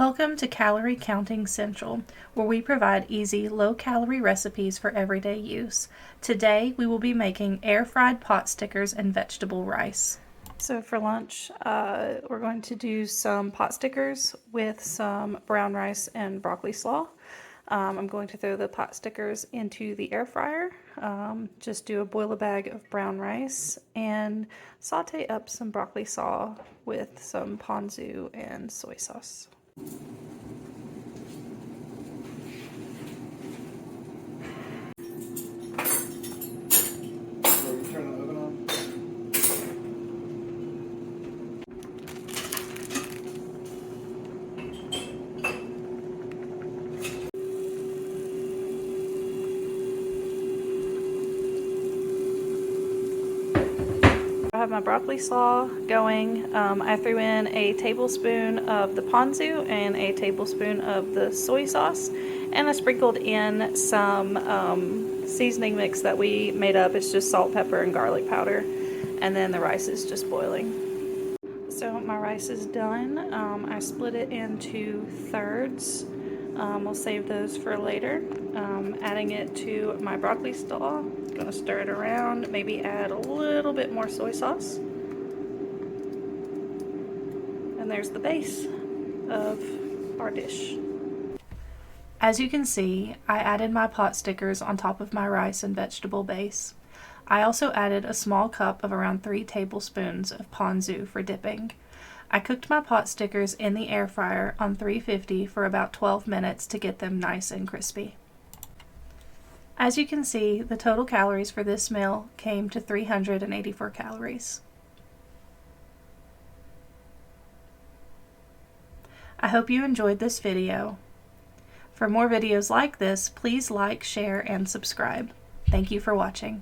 Welcome to Calorie Counting Central, where we provide easy, low-calorie recipes for everyday use. Today, we will be making air-fried pot stickers and vegetable rice. So for lunch, we're going to do some pot stickers with some brown rice and broccoli slaw. I'm going to throw the pot stickers into the air fryer. Just do a boil a bag of brown rice and saute up some broccoli slaw with some ponzu and soy sauce. I have my broccoli slaw going. I threw in a tablespoon of the ponzu and a tablespoon of the soy sauce, and I sprinkled in some seasoning mix that we made up. It's just salt, pepper, and garlic powder, and then the rice is just boiling. So my rice is done. I split it into thirds. I'll save those for later. Adding it to my broccoli slaw. Gonna stir it around, maybe add a little bit more soy sauce. And there's the base of our dish. As you can see, I added my pot stickers on top of my rice and vegetable base. I also added a small cup of around 3 tablespoons of ponzu for dipping. I cooked my pot stickers in the air fryer on 350 for about 12 minutes to get them nice and crispy. As you can see, the total calories for this meal came to 384 calories. I hope you enjoyed this video. For more videos like this, please like, share, and subscribe. Thank you for watching.